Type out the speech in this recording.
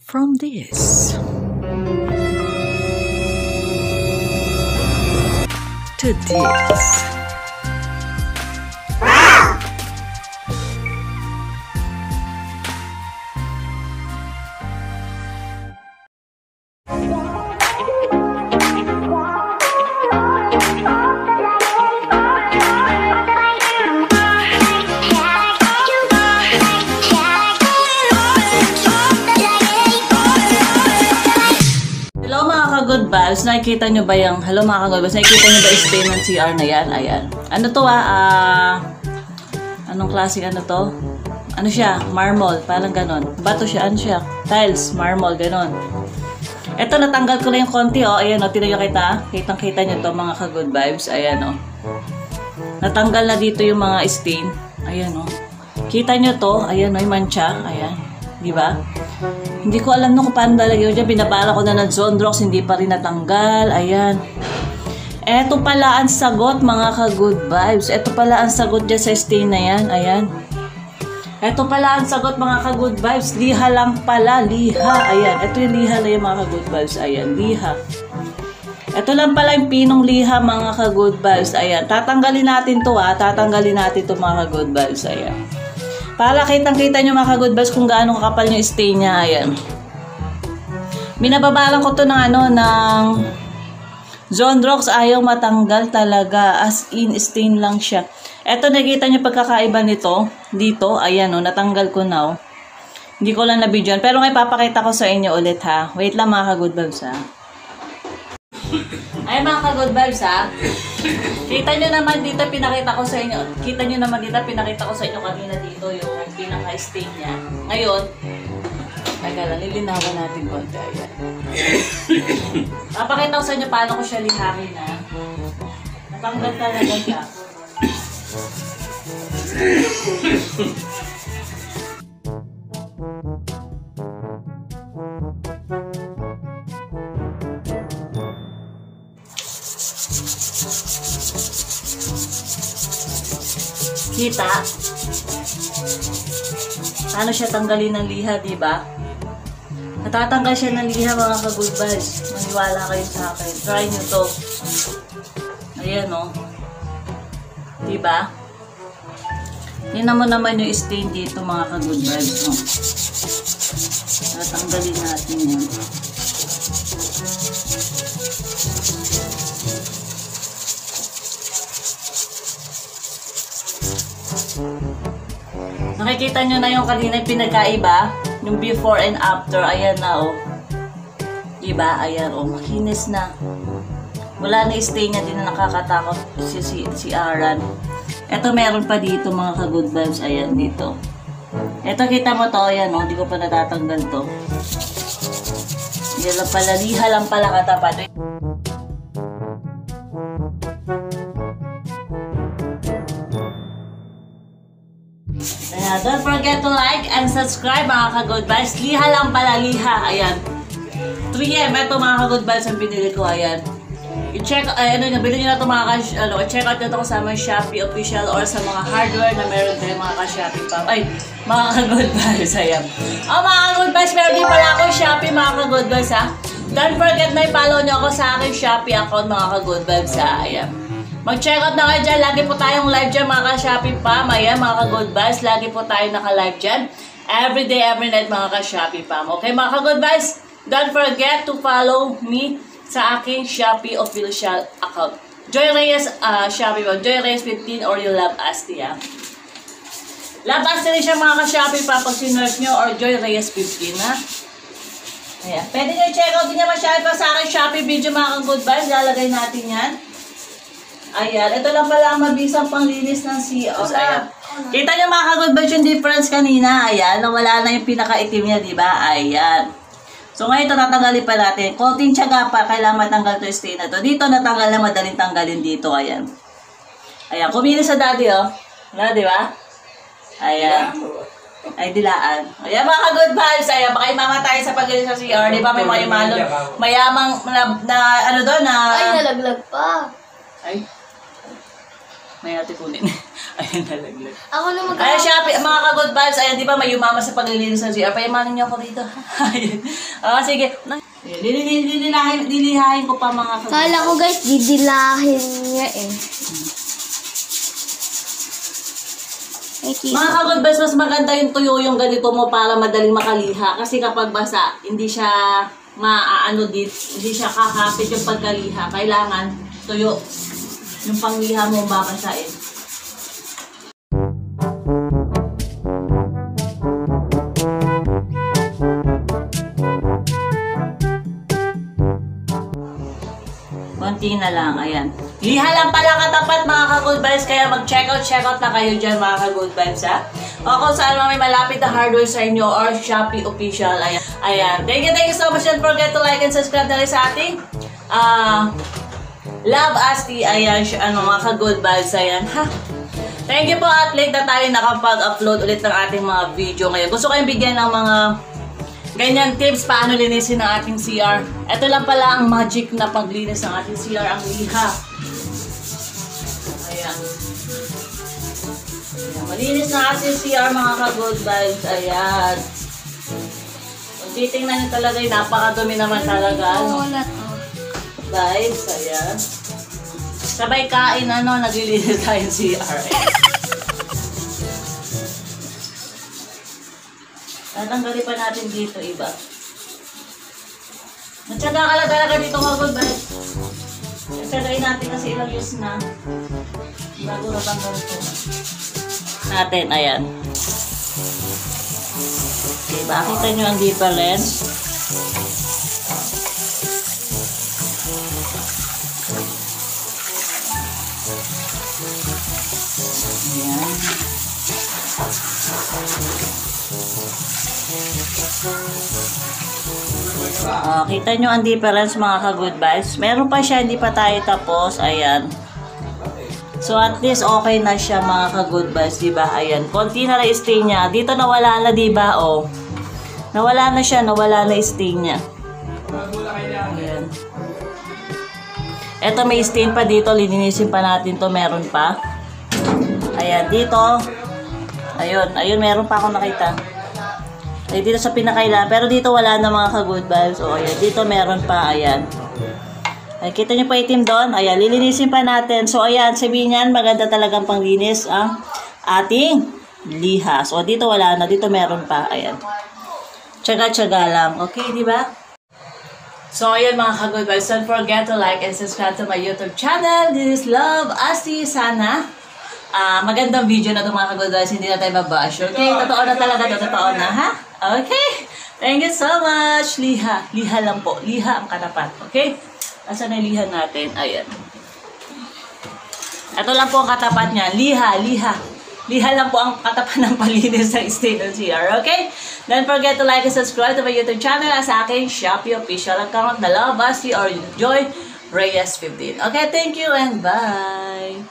from this to this. Good vibes, nakikita nyo ba yung, hello mga ka-good vibes, nakikita nyo ba yung stain ng CR na yan? Ayan. Ano to anong klaseng ano to? Ano siya? Marble, parang ganon. Bato siya, ano siya? Tiles, marble, ganon. Eto, natanggal ko na yung konti, oh. Ayan, oh, tinayo kita. Kitang-kita nyo to mga ka-good vibes. Ayan, oh. Natanggal na dito yung mga stain. Ayan, oh. Kita nyo to, ayan, oh, yung mancha. Ayan. Diba? Hindi ko alam kung paano lalagyan ko dyan. Binabala ko na ng Zonrox, hindi pa rin natanggal. Ayan. Eto pala ang sagot, mga ka-good vibes. Eto pala ang sagot dyan sa stain na yan. Ayan. Eto pala ang sagot, mga ka-good vibes. Liha lang pala. Liha. Ayan. Eto yung liha na yung mga ka-good vibes. Ayan. Liha. Eto lang pala yung pinong liha, mga ka-good vibes. Ayan. Tatanggalin natin to, ha. Tatanggalin natin to, mga ka-good vibes. Ayan. Para kitang-kita nyo mga ka-good vibes kung gaano kakapal yung stain niya. Ayan. Binababalan ko to ng Zonrox. Ayaw matanggal talaga. As in, stain lang siya. Eto, nakita nyo pagkakaiba nito. Dito. Ayan, oh, natanggal ko na. Oh. Hindi ko lang na-videoan. Pero ngayon, papakita ko sa inyo ulit, ha. Wait lang mga ka-good vibes, ha. Ay mga ka-good vibes, ha. Kita nyo naman dito, pinakita ko sa inyo. Kita nyo naman dito, pinakita ko sa inyo kanina dito yung pinaka-stain niya. Ngayon, taga lang, lilinawan natin konti. Ayan. Papakita ko sa inyo paano ko siya lihakin, ha. Natanggal talaga siya. Kita? Paano siya tanggalin ng liha, diba? Natatanggal siya ng liha, mga ka-good vibes. Maniwala kayo sa akin. Try nyo to. Ayan, oh. Diba? Tingnan mo naman yung stain dito, mga ka-good vibes, oh. Natanggalin natin yan. Nakikita nyo na yung kanina yung pinagkaiba, yung before and after. Ayan na, oh. Diba? Ayan, oh. Makinis na. Wala na stain niya, din na nakakatakot si Aran. Eto, meron pa dito, mga ka-good vibes. Ayan, dito. Eto, kita mo to. Ayan, oh. Hindi ko pa natatanggal to. Yan lang pala. Liha lang pala katapat. Don't forget to like and subscribe, mga ka-good vibes. Liha lang pala, liha. Ayan. 3M. Ito, mga ka-good vibes, ang pinili ko. Ayan. I-check, nabili nyo na ito, i-check out nyo ito kasama yung Shopee official or sa mga hardware na meron kayo, mga ka-Shopee pa. Ay, mga ka-good vibes. Ayan. Oh, mga ka-good vibes, meron din pala ako Shopee, mga ka-good vibes, ha. Don't forget na i-follow nyo ako sa aking Shopee account, mga ka-good vibes, ha. Ayan. Mag-check out na kayo dyan. Lagi po tayong live dyan, mga ka-Shopee Pam. Ayan, mga ka-good vibes. Lagi po tayo naka-live dyan. Every day, every night, mga ka-Shopee Pam. Okay, mga ka-good vibes? Don't forget to follow me sa aking Shopee official account. Joy Reyes, Shopee Pam. Joy Reyes 15 or you love Asti, ha? Love Asti rin siya, mga ka-Shopee Pam. Pag sinerge nyo or Joy Reyes 15, ha? Ayan. Pwede nyo i-check out din naman siya pa sa aking Shopee video, mga ka-good vibes. Lalagay natin yan. Ayan, ito lang pala ang mabisang panglinis ng CR. Ayan. Kita nyo, mga ka-good vibes, yung difference kanina. Ayan, nawala na yung pinaka-itim niya, diba? Ayan. So ngayon ito tatanggalin pa natin. Konting tiyaga pa, kailangan matanggal to stain na to. Dito natanggal na, madaling tanggalin dito. Ayan. Ayan, kumilis sa daddy, oh. Wala, diba? Ayan. Ay, dilaan. Ayan, mga ka-good vibes. Ayan, baka imamatay sa paglinis sa CR. Diba, may mga mayamang ano doon, na... Ay, nalaglag pa. Ay. May ate kunin. Ayan, nalaglag. Ako na Ayan, Shopee, mga ka-good vibes. Ayan, di ba may umama sa paglilinis ng CR? Payamanin niyo ako dito. Ayan. Sige. Lilihain ko pa mga ka-good vibes. Kala ko guys, didilahin niya eh. Mga ka-good vibes, mas maganda yung tuyo yung ganito mo para madaling makaliha. Kasi kapag basa, hindi siya hindi siya kakapit yung pagkaliha. Kailangan tuyo. Yung pangliha mo babasain. Konti na lang, ayan. Liha lang pala katapat mga ka-good vibes, kaya mag-check out na kayo dyan mga ka-good vibes, ha? O kung saan may malapit na hardware sa inyo or Shopee official, ayan. Ayan. Thank you so much. Don't forget to like and subscribe na rin sa ating Love Asti, ayan, mga ka-good vibes, ayan, ha? Thank you po at late na tayo nakapag-upload ulit ng ating mga video ngayon. Gusto ko yung bigyan ng mga ganyan tips paano linisin ang ating CR. Ito lang pala ang magic na paglinis ng ating CR, ang liha. Ayan. Ayan. Malinis na ating CR mga ka-good vibes. Ayan. Kung titingnan nyo talaga, napakadumi naman talaga. Vibes, ayan. Sabay kain, naglilinis tayo ng CR. Tatanggalin pa natin dito iba. Matyaga ka lang talaga dito mga vibes. Tatanggalin natin kasi ilang use na. Bago natanggal ito. Natin, ayan. Okay, bakit nyo ang difference? Ayan. Kita nyo ang difference mga ka-good vibes. Meron pa siya, hindi pa tayo tapos. Ayan. So at least okay na siya mga ka-good vibes, diba? Ayan. Konti na lang stain niya. Dito nawala na, diba? Oh. Nawala na siya, nawala na stain niya. Ayan. Eto may stain pa dito. Lininisin pa natin to. Meron pa. Ayan. Dito. Ayun. Ayun, meron pa ako nakita. Ay, dito sa pinakaila. Pero dito wala na mga ka-good vibes. O, ayan. Dito meron pa. Ayan. Ay, kita nyo pa itim doon. Ayan. Lilinisin pa natin. So, ayan. Sabihin yan, maganda talagang panglinis ang ating liha. So, dito wala na. Dito meron pa. Ayan. Tsaga-tsaga lang. Okay, di ba? So, ayan mga ka-good vibes. Don't forget to like and subscribe to my YouTube channel. This is Love Asti. Sana magandang video na ito mga ka-good vibes. Hindi na tayo babash. Okay? Totoo na talaga. Totoo na, ha? Okay? Thank you so much. Liha. Liha lang po. Liha ang katapat. Okay? Asan na liha natin? Ayan. Ito lang po ang katapat niya. Liha. Liha. Liha lang po ang katapat ng palinis ng state ng CR. Okay? Don't forget to like and subscribe to my YouTube channel at sa aking Shopee official account na Love Asti or Joy Reyes 15. Okay? Thank you and bye!